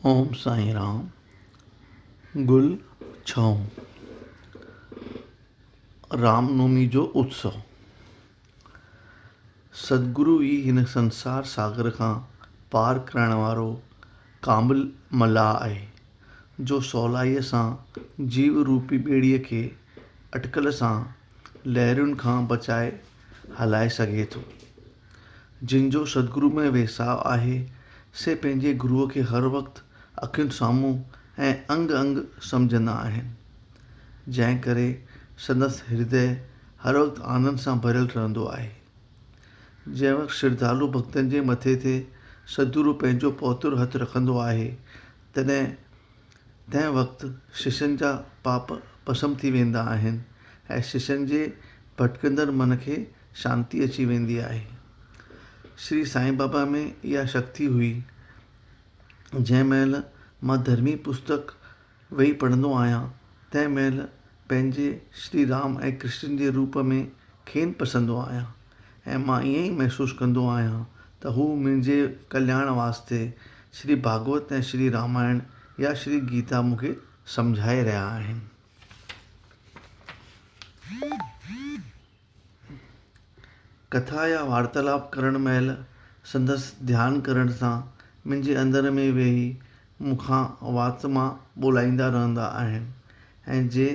ओम साईं राम। गुल छऊं। रामनवमी जो उत्सव। सदगुरु ई हिन संसार सागर खां पार करण वारो कामिल मलाह आहे, जो सवलाईअ सां जीव रूपी ॿेड़ीअ खे अटकल सां लहरुनि खां बचाए हलाए सघे थो। जिन जो सदगुरु में वेसाउ आहे, से पंहिंजे गुरुअ खे हर वक़्तु अखियुनि साम्हूं ऐं अंग अंग सम्झंदा आहिनि, जंहिं करे संदसि हृदय हर वक़्तु आनंद सां भरियलु रहंदो आहे। जंहिं वक़्तु श्रद्धालु भक्तनि जे मथे ते सदगुरु पंहिंजो पवित्र हथु रखंदो आहे, तंहिं वक़्तु शिष्यनि जा पाप भस्म थी वेंदा आहिनि ऐं शिष्यनि जे भटकंदड़ मन खे शांती अची वेंदी आहे। श्री साईं बाबा में इहा शक्ति हुई। जंहिं महिल मां धर्मी पुस्तक वेही पढ़ंदो आहियां, तंहिं महिल पंहिंजे श्री राम ऐं कृष्ण जे रूप में खेनि पसंदो आहियां ऐं मां ईअं ई महसूसु कंदो आहियां त हू मुंहिंजे कल्याण वास्ते श्री भागवत ऐं श्री रामायण या श्री गीता मूंखे सम्झाए रहिया आहिनि। कथा या वार्तालाप करण महिल संदसि ध्यानु करण सां मुंहिंजे अंदर में वेही मूंखां आत्मा ॿोलाईंदा रहंदा आहिनि, ऐं जे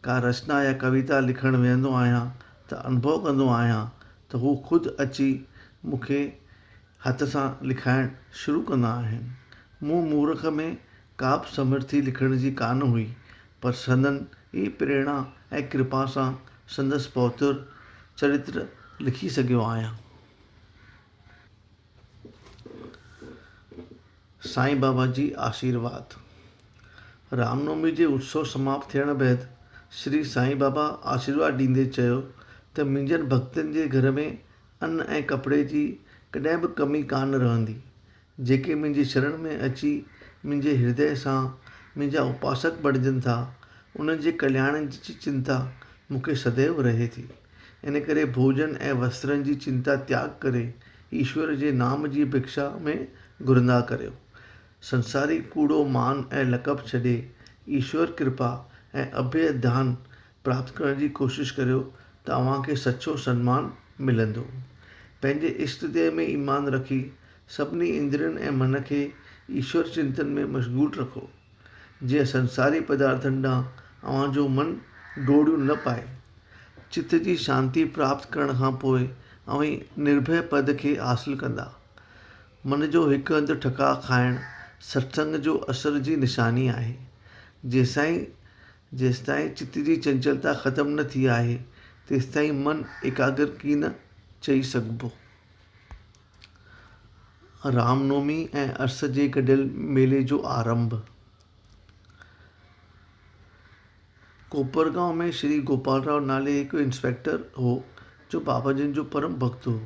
का रचना या कविता लिखणु वेहंदो आहियां त अनुभव कंदो आहियां त हू ख़ुदि अची मूंखे हथ सां लिखाइणु शुरू कंदा आहिनि। मूं मूर्ख में का बि समर्थी लिखण जी कान हुई, पर संदनि ई प्रेरणा ऐं कृपा सां संदसि पवित्र चरित्र लिखी सघियो आहियां। साईं बाबा जी आशीर्वाद। रामनवमी जे उत्सव समाप्त थियण बैदि श्री साईं बाबा आशीर्वाद ॾींदे चयो त मुंहिंजनि भक्तनि जे घर में अन्न ऐं कपिड़े जी कॾहिं बि कमी कान रहंदी। जेके मुंहिंजे शरण में अची मुंहिंजे हृदय सां मुंहिंजा उपासक बणिजनि था, उन्हनि जे कल्याण जी चिंता मूंखे सदैव रहे थी। इन करे भोजन ऐं वस्त्रनि जी चिंता त्याग करे ईश्वर जे नाम जी भिक्षा में घुरंदा करियो। संसारी कूड़ो मान ऐं लकब छॾे ईश्वर कृपा ऐं अभय ध्यान प्राप्त करण जी कोशिशि करियो त तव्हांखे सचो सन्मान मिलंदो। पंहिंजे इष्ट देव में ईमान रखी सभिनी इंद्रियनि ऐं मन खे ईश्वर चिंतन में मशगूल रखो, जीअं संसारी पदार्थनि ॾांहुं अव्हांजो मन डोड़ियूं न पाए। चित्त जी शांती प्राप्त करण खां पोइ अव्हीं निर्भय पद खे हासिल कंदा। मन जो हिकु हंधि ठका खाइणु सत्संग जो असर जी निशानी आहे। जेसिताईं चित्त जी चंचलता ख़तमु न थी आहे, तेसिताईं मन एकाग्र की न चई सघिबो। रामनवमी ऐं अर्स जे गॾियल मेले जो आरंभ। कोपरगांव में श्री गोपालराव नाले हिकु इंस्पेक्टर हो, जो बाबा जिन जो परम भक्त हो।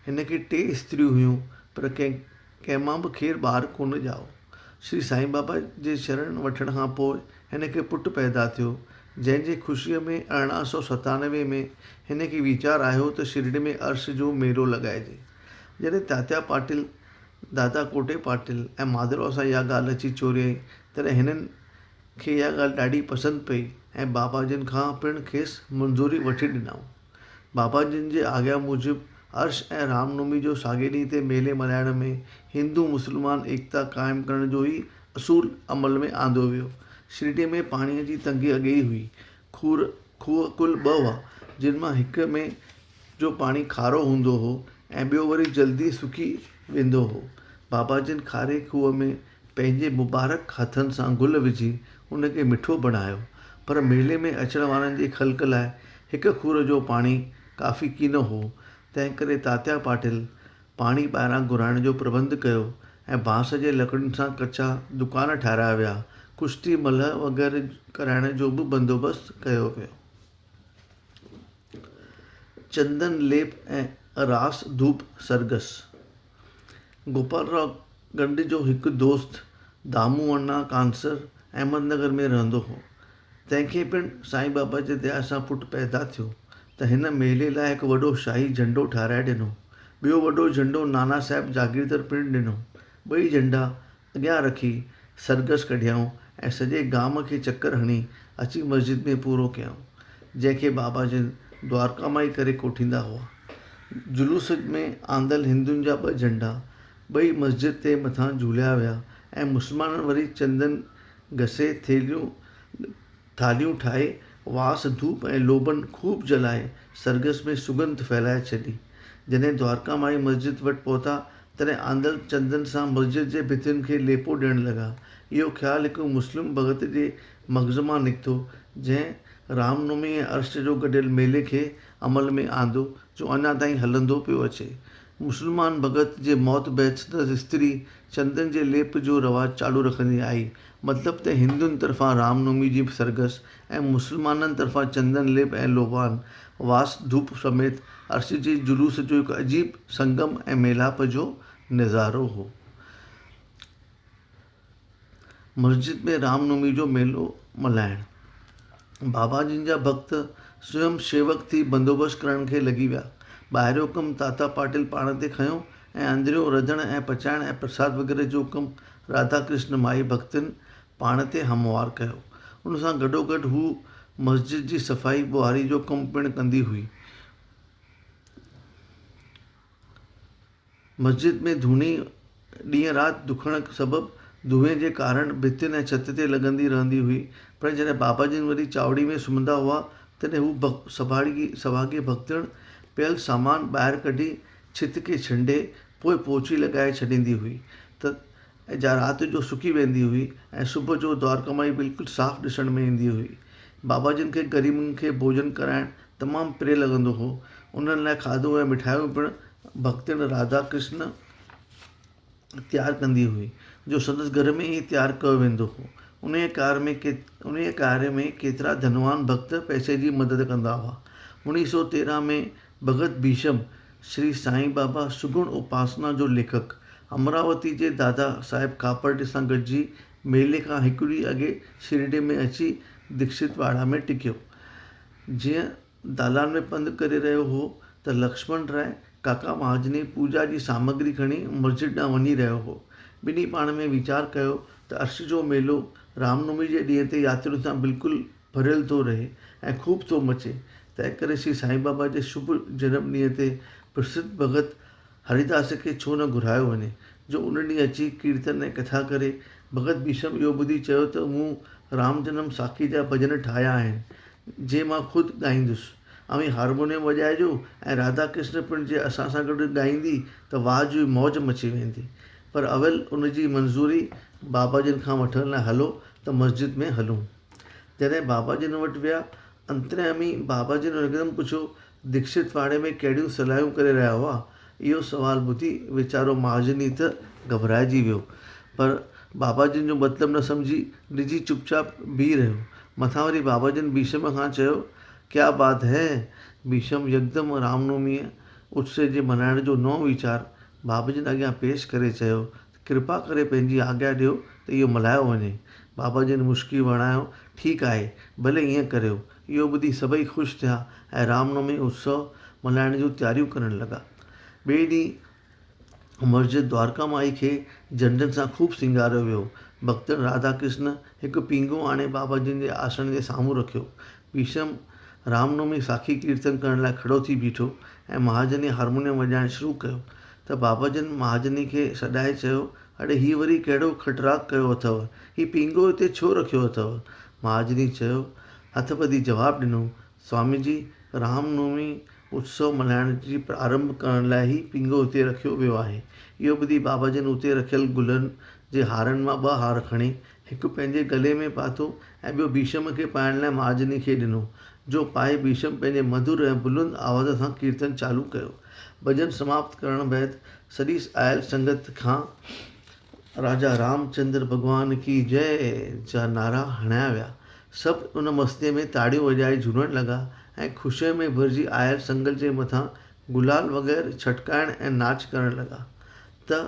हिन खे 3 स्त्रियूं हुयूं, पर कंहिं मां बि खेर ॿार कोन ॼाओ। श्री साईं बाबा जे शरण वठण खां पोइ हिन खे पुटु पैदा थियो, जंहिंजे ख़ुशीअ में 1897 में हिन खे वीचार आयो त शिरडी में अर्स जो मेलो लॻाइजे। जॾहिं तात्या पाटिल, दादा कोटे पाटिल ऐं माधवराव सां इहा ॻाल्हि अची चोरियई, तॾहिं हिननि खे इहा ॻाल्हि ॾाढी पसंदि पई ऐं बाबा जिन खां पिणु खेसि मंज़ूरी वठी ॾिनऊं। बाबा जिन जे आज्ञा मूजिबि अर्श ऐं रामनवमी जो साॻिए ॾींहं ते मेले मल्हाइण में हिंदू मुस्लमान एकता क़ाइमु करण जो ई असूल अमल में आंदो वियो। शिरडीअ में पाणीअ जी तंगी अॻे ई हुई। खूह कुल 2 हुआ, जिन मां हिक में जो पाणी खारो हूंदो हो ऐं ॿियो वरी जल्दी सुकी वेंदो हो। बाबा जिन खारे खूह में पंहिंजे मुबारक हथनि सां गुल विझी उन खे मिठो बणायो, पर मेले में अचण वारनि जे ख़ल्क़ लाइ हिकु खूर जो पाणी काफ़ी की न हो। तंहिं करे तात्या पाटिल पाणी ॿाहिरां घुराइण जो प्रबंध कयो ऐं बांस जे लकड़ियुनि सां कचा दुकान ठाहिराया विया। कुश्ती मलह वग़ैरह कराइण जो बि बंदोबस्तु कयो वियो। चंदन लेप ऐं रास धूप सरगस। गोपालराव गंड जो हिकु दोस्त दामू अण्णा कांसर अहमदनगर में रहंदो हो। तंहिंखे पिणु साईं बाबा जे दया सां पुटु पैदा थियो त हिन मेले लाइ हिकु वॾो शाही झंडो ठाहिराए ॾिनो। ॿियो वॾो झंडो नाना साहिब जागीरदार पिणु ॾिनो। 2 झंडा अॻियां रखी सरगस कढियाऊं ऐं सॼे गाम खे चकर हणी अची मस्जिद में पूरो कयऊं, जंहिंखे बाबा जिन द्वारका मां ई करे कोठींदा हुआ। जुलूस में आंदल हिंदुनि जा 2 झंडा ॿई मस्जिद ते मथां झूलिया विया ऐं मुस्लमान वरी चंदन घसे थालियूं ठाहे वास धूप ऐं लोबन खूब जलाए सरगस में सुगंध फैलाए छॾी। जॾहिं द्वारका माई मस्जिद वटि पहुता तॾहिं आंदल चंदन सां मस्जिद जे भितियुनि खे लेपो ॾियण लॻा। इहो ख़्यालु हिकु मुस्लिम भॻत जे मग़ज़ मां निकितो, जंहिं रामनवमी ऐं अर्श जो गॾियल मेले खे अमल में आंदो, जो अञा ताईं हलंदो पियो अचे। मुस्लमान भॻत जे मौत बैदि संदसि स्त्री चंदन जे लेप जो रवाजु चालू रखंदी आई। मतिलबु त हिंदुनि तरफ़ां रामनवमी जी सरगस ऐं मुस्लमाननि तरफ़ां चंदन लेप ऐं लोबान वास धूप समेत अर्श जे जुलूस जो हिकु अजीब संगम ऐं मेलाप जो नज़ारो हो। मस्जिद में रामनवमी जो मेलो मल्हाइण। बाबा जिन जा भक्त स्वयं शेवक थी बंदोबस्तु करण खे लॻी विया। ॿाहिरियों कमु ताता पाटिल पाण ते खयों ऐं अंदरियों रधण ऐं पचाइण ऐं प्रसाद वग़ैरह जो कमु राधा कृष्ण माई भक्तनि पाण ते हमवार कयो। उन सां गॾोगॾु हू मस्जिद जी सफ़ाई ॿुहारी जो कमु पिणु कंदी हुई। मस्जिद में धूनी ॾींहुं राति दुखण सबबु धुएं जे कारण भितियुनि ऐं छत ते लॻंदी रहंदी हुई, पर जॾहिं बाबा जिन वरी चावड़ी में सुम्हंदा हुआ तॾहिं हू सभागी भक्तण पियल सामान ॿाहिरि कढी छित खे छंडे पोइ पोची लॻाए छॾींदी हुई त जा राति जो सुकी वेंदी हुई ऐं सुबुह जो द्वारका माई बिल्कुलु साफ़ु ॾिसण में ईंदी हुई। बाबा जिन खे ग़रीबनि खे भोजन कराइण तमामु प्रिय लॻंदो हो। उन्हनि लाइ खाधो ऐं मिठाइयूं पिणु भक्तण राधा कृष्ण तयारु कंदी हुई, जो संदसि घर में ई तयारु कयो वेंदो हो। उन कार्य में केतिरा धनवान भक्त पैसे जी मदद कंदा हुआ। 1913 में भगत भीषम श्री साईं बाबा सुगुण उपासना जो लेखक अमरावती जे दादा साहिब कापड़ सां गॾिजी मेले खां हिकु ॾींहुं अॻे शिरडी में अची दीक्षित वाड़ा में टिकियो। जीअं दालान में पंधु करे रहियो हो त लक्ष्मण राय काका महाजनी पूजा जी सामग्री खणी मस्जिद ॾांहुं वञी रहियो हो। ॿिन्ही पाण में वीचार कयो त अर्श जो मेलो रामनवमी जे ॾींहं ते यात्रियुनि सां बिल्कुलु भरियलु थो रहे ऐं खूब थो मचे। तंहिं करे श्री साईं बाबा जे शुभ जनम ॾींहं ते प्रसिद्ध भगत हरिदास खे छो न घुरायो वञे, जो उन ॾींहुं अची कीर्तन ऐं कथा करे। भगत भीषम इहो ॿुधी चयो त मूं राम जनम साखी जा भॼन ठाहिया आहिनि, जे मां ख़ुदि ॻाईंदुसि। अवी हारमोनियम वॼाइजो ऐं राधा कृष्ण पिणु जे असां सां गॾु ॻाईंदी त वाह जी मौज मची वेंदी। पर अवल उन जी मंज़ूरी बाबा जिन खां वठण लाइ हलो त मस्जिद में हलूं। जॾहिं बाबा जिन वटि विया, अंतर्यामी बाबा जिन हिकदमि पुछियो, दीक्षित वाड़े में कहिड़ियूं सलाहियूं करे रहिया हुआ? इहो सुवालु ॿुधी वीचारो महाजनी त घबराइजी वियो, पर बाबा जिन जो मतिलबु न सम्झी निजी चुपचाप बीह रहियो। मथां वरी बाबा जिन भीषम खां चयो, क्या बात है? भीषम यकदमि रामनवमीअ उत्सव जे मल्हाइण जो नओं वीचार बाबा जिन अॻियां पेश करे चयो, कृपा करे पंहिंजी आज्ञा ॾियो त इहो मल्हायो वञे। बाबा जिन मुस्की वणायो, ठीकु आहे, भले ईअं करियो। इहो ॿुधी सभई ख़ुशि थिया ऐं रामनवमी उत्सव मल्हाइण जूं तयारियूं करण लॻा। ॿिए ॾींहुं मस्जिद द्वारका माई खे झंडनि सां खूब सिंगारियो वियो। भक्तनि राधा कृष्ण हिकु पींघो आणे बाबा जिन जे आसन जे साम्हूं रखियो। भीषम रामनवमी साखी कीर्तन करण लाइ खड़ो थी बीठो ऐं महाजनी हारमोनियम वॼाइणु शुरू कयो त बाबा जिन महाजनी खे सॾाए चयो, अड़े हीउ वरी कहिड़ो खटराक कयो अथव? हीउ पींघो हिते छो रखियो अथव? महाजनी चयो, हथ ॿधी जवाबु ॾिनो, स्वामी जी, रामनवमी उत्सव मल्हाइण जी प्रारंभ करण लाइ ई पींघो हिते रखियो वियो आहे। इहो ॿुधी बाबा जिन उते रखियल गुलनि जे हारनि मां 2 हार खणी हिकु पंहिंजे गले में पातो ऐं ॿियो भीषम खे पाइण लाइ महाजनी खे ॾिनो, जो पाए भीषम पंहिंजे मधुर ऐं बुलंद आवाज़ सां कीर्तन चालू कयो। भॼन समाप्त करण बैदि सॼी आयल संगत खां राजा रामचंद्र भॻवान की जय जा नारा हणाया विया। सभु उन मस्तीअ में ताड़ियूं वॼाए झूमण लॻा ऐं ख़ुशीअ में भरिजी आयल संगत जे मथां गुलाल वग़ैरह छटकाइण ऐं नाच करण लॻा त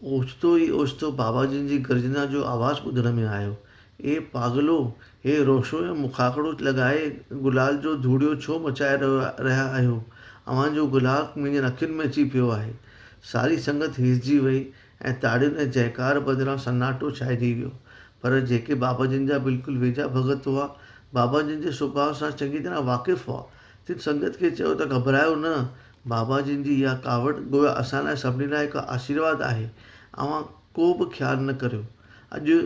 ओचितो ई ओचितो बाबा जिन जी गर्जना जो आवाज़ु ॿुधण में आयो, ए पागलो, हे रोशो ऐं मुखाकड़ो लॻाए गुलाल जो धूड़ियो छो मचाए रहिया आहियो? अव्हांजो गुलाल मुंहिंजे अखियुनि में अची पियो आहे। सारी संगत हिसजी वई ऐं ताड़ियुनि ऐं जयकार बदिरां सन्नाटो छाइजी वियो। पर जेके बाबा जिन जा बिल्कुलु वेझा भगत हुआ, बाबा जिन जे सुभाउ सां चङी तरह वाक़िफ़ हुआ, तिन संगत खे चयो त घबरायो न, बाबा जिन जी इहा कावड़ गोया असां लाइ सभिनी लाइ हिकु आशीर्वाद आहे। अव्हां को बि ख़्यालु न करियो। अॼु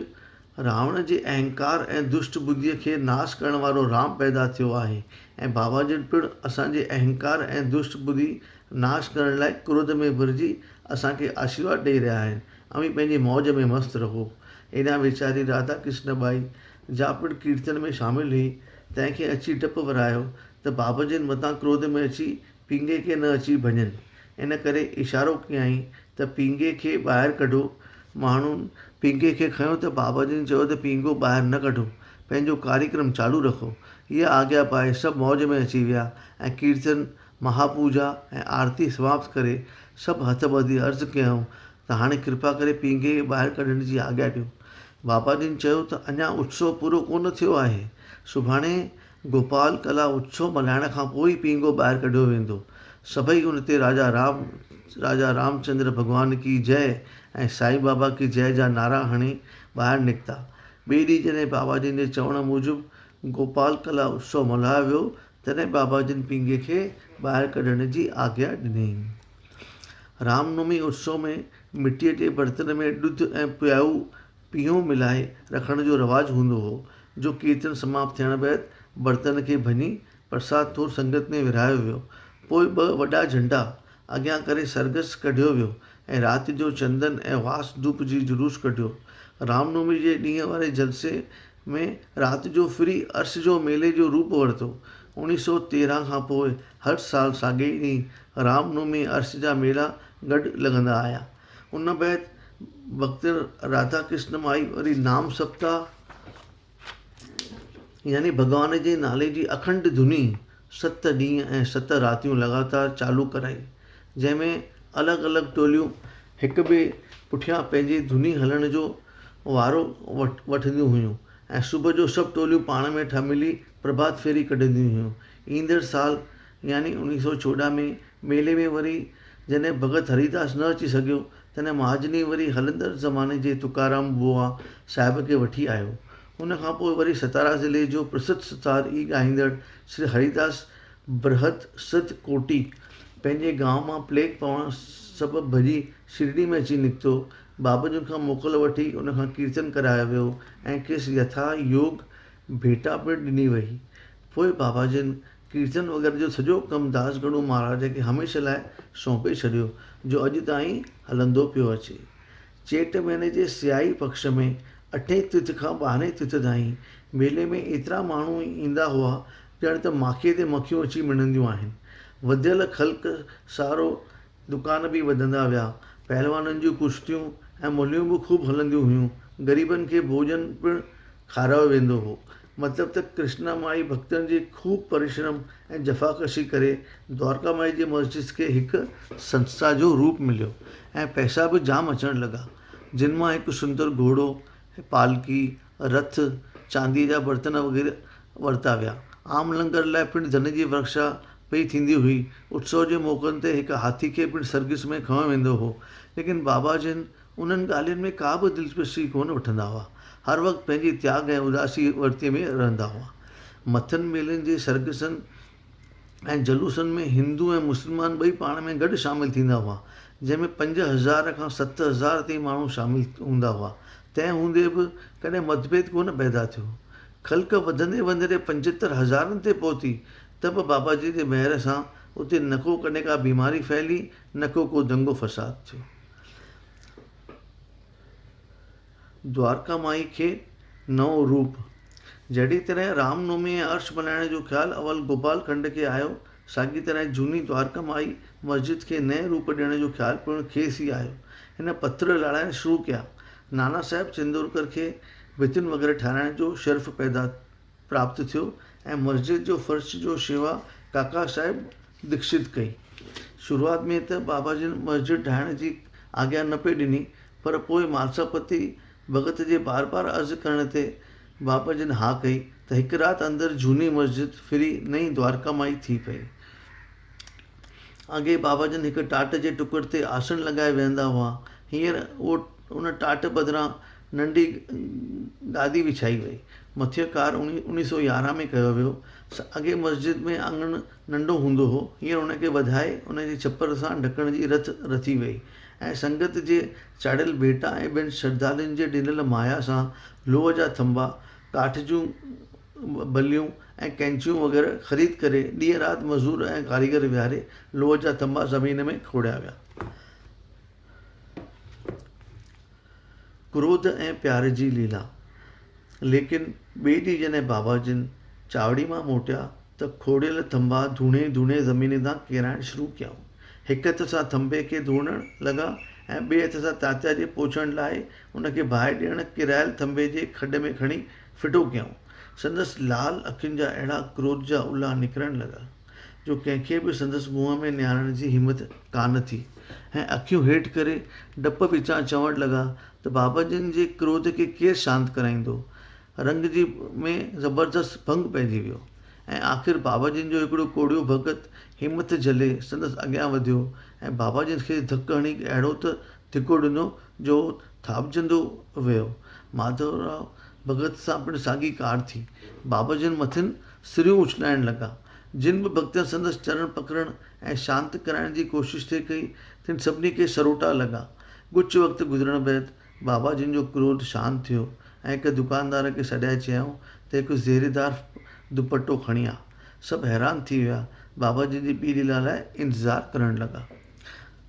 रावण जे अहंकार ऐं दुष्ट बुद्धीअ खे नाश करण वारो राम पैदा थियो आहे ऐं बाबा जिन पिणु असांजे अहंकार ऐं दुष्ट बुद्धि नाश करण लाइ क्रोध में भरिजी असांखे आशीर्वाद ॾेई रहिया आहिनि। अवी पंहिंजी मौज में मस्तु रहो। एॾां वीचारी राधा कृष्ण बाई जा पिणु कीर्तन में शामिल हुई, तंहिंखे अची डपु वरायो त बाबा जिन मथां क्रोध में अची पींगे खे न अची भञनि। इन करे इशारो कयईं त पींगे खे ॿाहिरि कढो। माण्हुनि पींगे खे खयो त बाबा जिन चयो त पींगो ॿाहिरि न कढो, पंहिंजो कार्यक्रम चालू रखो। इहा आज्ञा पाए सभु मौज में अची विया ऐं कीर्तन, महापूजा ऐं आरती समाप्त करे सभु हथ ॿधी अर्ज़ु कयऊं त हाणे कृपा करे पींगे खे ॿाहिरि कढण जी आज्ञा ॾियो। बाबा जिन चयो त अञा उत्सव पूरो कोन थियो आहे। सुभाणे गोपाल कला उत्सव मल्हाइण खां पोइ ई पींगो ॿाहिरि कढियो वेंदो। सभई उन ते राजा रामचंद्र भॻवान की जय ऐं साईं बाबा की जय जा नारा हणी ॿाहिरि निकिता। ॿिए ॾींहुं जॾहिं बाबा जिन जे चवण मूजिबि गोपाल कला उत्सव मल्हायो वियो, तॾहिं बाबा जिन पींगे खे ॿाहिरि कढण जी आज्ञा ॾिनई। रामनवमी उत्सव में मिटीअ जे बर्तन में ॾुध ऐं पीहो मिलाए रखण जो रवाजु हूंदो हो। जो कीर्तन समाप्त थियण बैदि बर्तन खे भञी प्रसाद तौरु संगत में विरहायो वियो। पोइ 2 वॾा झंडा अॻियां करे सरघस कढियो वियो ऐं राति जो चंदन ऐं वास धूप जी जुलूस कढियो। रामनवमी जे ॾींहं वारे जलसे में राति जो फ्री अर्श जो मेले जो रूप वरितो। 1913 खां पोइ हर साल साॻे ॾींहुं रामनवमी अर्श जा मेला गॾु लॻंदा आया। उन बैदि भक्त राधा कृष्ण माई वरी नाम सप्ताह यानी भॻवान जे नाले जी अखंड धुनी 7 ॾींहं ऐं 7 रातियूं लगातार चालू कराई, जंहिंमें अलॻि अलॻि टोलियूं हिक ॿिए पुठियां पंहिंजी धुनी हलण जो वारो वठंदियूं हुयूं ऐं सुबुह जो सभु टोलियूं पाण में मिली प्रभात फेरी कढंदियूं हुयूं। ईंदड़ साल यानी 1914 में मेले में वरी जॾहिं भगत हरिदास न अची सघियो, तॾहिं महाजनी वरी हलंदड़ ज़माने जे तुकाराम बुआ साहिब खे वठी आयो। उन खां पोइ वरी सतारा ज़िले जो प्रसिद्ध सितार ई ॻाईंदड़ श्री हरिदास बृहत सिद्ध कोटी पंहिंजे गांव मां प्लेग पवण सबबु भॼी शिरडी में अची निकितो। बाबा जिन खां मोकल वठी उन खां कीर्तन करायो वियो ऐं खेसि यथा योग भेटा पिणु ॾिनी वई। पोइ बाबा जिन कीर्तन वग़ैरह जो सॼो कमु दास गणू महाराज खे हमेशह लाइ सौंपे छॾियो, जो अॼु ताईं हलंदो पियो अचे। चेट महीने जे सियाई पक्ष में 8 तिथ खां 12 तिथ ताईं मेले में एतिरा माण्हू ईंदा हुआ ॼण त माखीअ ते मक्खियूं अची मिणंदियूं आहिनि। वधियल ख़ल्क़ सारो दुकान बि वधंदा विया। पहलवाननि जूं कुश्तियूं ऐं मुलियूं बि ख़ूब हलंदियूं हुयूं। ग़रीबनि खे भोजन पिणु खारायो वेंदो हो। मतिलबु त कृष्णा माई भक्तनि जी ख़ूब परिश्रम ऐं जफ़ाकशी करे द्वारका माई जी मस्जिद खे हिकु संस्था जो रूप मिलियो ऐं पैसा बि जाम अचणु लॻा, जिन मां हिकु सुंदर घोड़ो, पालकी, रथ, चांदीअ जा बर्तन वग़ैरह वरिता विया। आम लंगर लाइ पिणु धन जी वर्षा पई थींदी हुई। उत्सव जे मौक़नि ते हिकु हाथी खे पिणु सर्गिस में खणो वेंदो हो, लेकिन बाबा जिन उन्हनि ॻाल्हियुनि में का बि दिलचस्पी कोन वठंदा हुआ। हर वक़्तु पंहिंजी त्याग ऐं उदासी वर्तीअ में रहंदा हुआ। मथनि मेलनि जे सर्कसनि ऐं जलूसनि में हिंदू ऐं मुस्लमान ॿई पाण में गॾु शामिल थींदा हुआ, जंहिंमें 5000 खां 7000 ताईं माण्हू शामिल हूंदा हुआ। तंहिं हूंदे बि कॾहिं मतभेद कोन पैदा थियो। ख़ल्क़ वधंदे वधंदे 75,000 ते पहुती त बि बाबा जी जे महिर सां उते न को कॾहिं का बीमारी फैली, न को दंगो फसाद थियो। द्वारका माई खे नओं रूप। जहिड़ी तरह रामनवमी ऐं अर्श मल्हाइण जो ख़्यालु अवल गोपाल खंड खे आयो, साॻी तरह झूनी द्वारका माई मस्जिद खे नए रूप ॾियण जो ख़्यालु पिणु खेसि ई आयो। हिन पथर लाराइण शुरू कया। नाना साहिब चिंदोरकर खे भितियुनि वग़ैरह ठाहिराइण जो शर्फ़ प्राप्त थियो ऐं मस्जिद जो फ़र्श जो शेवा काका साहिब दीक्षित कई। शुरूआत में त बाबा जिन मस्जिद ठाहिण जी आज्ञा न पई ॾिनी, पर पोइ मालसापति भगत जे बार बार अर्ज़ु करण ते बाबा जिन हा कई त हिकु राति अंदरि झूनी मस्जिद फिरी नई द्वारका माई थी पई। अॻे बाबा जिन हिकु टाट जे टुकड़ ते आसन लॻाए वेहंदा हुआ। हींअर उहो उन टाट बदिरां नंढी गादी विछाई वई। मथियकार 1911 में कयो वियो। अॻे मस्जिद में आंगण नंढो हूंदो हो, हींअर उनखे वधाए उनजे छप्पर सां ढकण जी रथ रथी वई ऐं संगत जे चाढ़ियल भेटा ऐं ॿियनि श्रद्धालुनि जे ॾिनल माया सां लोह जा थंभा, काठ जूं बलियूं ऐं कैंचियूं वग़ैरह ख़रीद करे ॾींहं राति मज़दूर ऐं कारीगर विहारे लोह जा थंभा ज़मीन में खोड़िया विया। क्रोध ऐं प्यार जी लीला। लेकिन ॿिए ॾींहुं जॾहिं बाबा जिन चावड़ी मां मोटिया त खोड़ियल थंभा धूणे धूणे ज़मीन तां किराइण शुरू कयऊं। हिक हथ सां थंभे खे धोइण लॻा ऐं ॿिए हथ सां तात्या जे पोछण लाइ उनखे बाहि ॾियण किरायल थंभे जे खॾ में खणी फिटो कयऊं। संदसि लाल अखियुनि जा अहिड़ा क्रोध जा उल्हा निकिरण लॻा जो कंहिंखे बि संदसि मुंहं में निहारण जी हिमत कान थी ऐं अखियूं हेठि करे डप पिछां चवण लॻा त बाबा जिन जे क्रोध खे केरु शांत कराईंदो। रंग जी में ज़बरदस्त भंग पइजी वियो ऐं आख़िर बाबा जिन जो हिकिड़ो कोड़ियो भगत हिमत झले संदसि अॻियां वधियो ऐं बाबा जिन खे धकु हणी अहिड़ो त धिको ॾिनो जो थापजंदो वियो। माधवराव भगत सां पिणु साॻी कार थी। बाबा जिन मथिनि सिरियूं उछलाइण लॻा। जिन बि भक्तनि संदसि चरण पकड़ण ऐं शांत कराइण जी कोशिशि थे कई, तिन सभिनी खे सरोटा लॻा। कुझु वक़्तु गुज़रण बैदि बाबा जिन जो क्रोध शांत थियो ऐं हिकु दुकानदार खे सॾाए चयऊं त हिकु ज़ेरेदार दुपटो खणी आ। सभु हैरान थी विया। बाबा जिन जी ॿी लीला लाइ इंतज़ारु करण लॻा।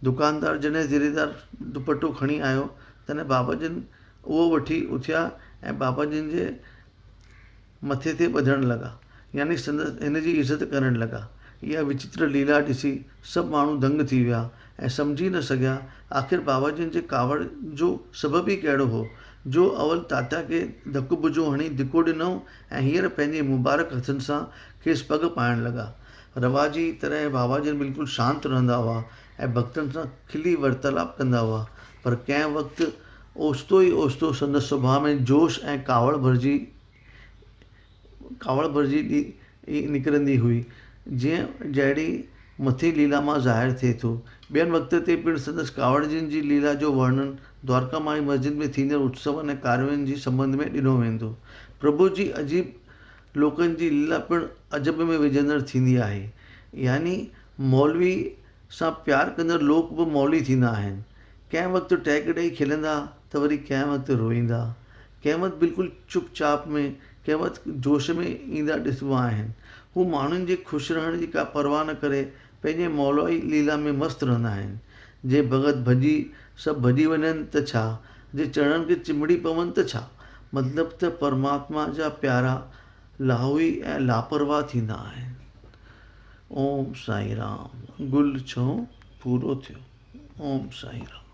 दुकानदार जॾहिं ज़ेरेदार दुपटो खणी आयो तॾहिं बाबा जिन उहो वठी उथिया ऐं बाबा जिन जे मथे ते ॿधण लॻा, यानी संदसि हिन जी इज़त करण लॻा। इहा विचित्र लीला ॾिसी सभु माण्हू दंग थी विया ऐं सम्झी न सघिया आख़िर बाबा जिन जे कावड़ जो सबबु ई कहिड़ो हो जो अवल तात्या खे धकु बुजो हणी धिको ॾिनऊं ऐं हींअर पंहिंजे मुबारक हथनि सां खेसि पग पाइण लॻा। रवाजी तरह बाबा जिन बिल्कुलु शांत रहंदा हुआ ऐं भक्तनि सां खिली वार्तालाप कंदा हुआ, पर कंहिं वक़्तु ओचितो ई ओचितो संदसि सुभाउ में जोश ऐं कावड़ भरिजी निकिरंदी हुई, जीअं जहिड़ी मथी लीला मां ज़ाहिर थिए थो। ॿियनि वक़्त ते पिणु संदसि कावड़ जिन जी लीला जो वर्णन द्वारका माई मस्जिद में थींदड़ उत्सवनि ऐं कारवनि जी संबंध में ॾिनो वेंदो। प्रभु जी अजीब लोकनि जी लीला पिणु अजब में विझंदड़ थींदी आहे, यानी मौलवी सां प्यार कंदड़ लोक बि मौली थींदा आहिनि। कंहिं वक़्तु टहिक ॾेई खिलंदा त वरी कंहिं वक़्तु रोईंदा, कंहिं वक़्तु बिल्कुलु चुपचाप में, कंहिं वक़्तु जोश में ईंदा ॾिसबा आहिनि। हू माण्हुनि जे ख़ुशि रहण जी का परवाह न करे पंहिंजे मौलवी लीला में मस्तु रहंदा आहिनि। जे भगत भॼी सभु भॼी वञनि त छा, जे चरणनि खे चिमिड़ी पवनि त छा, मतिलबु त परमात्मा जा प्यारा लाहुई ऐं लापरवाह थींदा आहिनि। ओम साईं राम। गुल छो पूरो थियो। ओम साईं राम।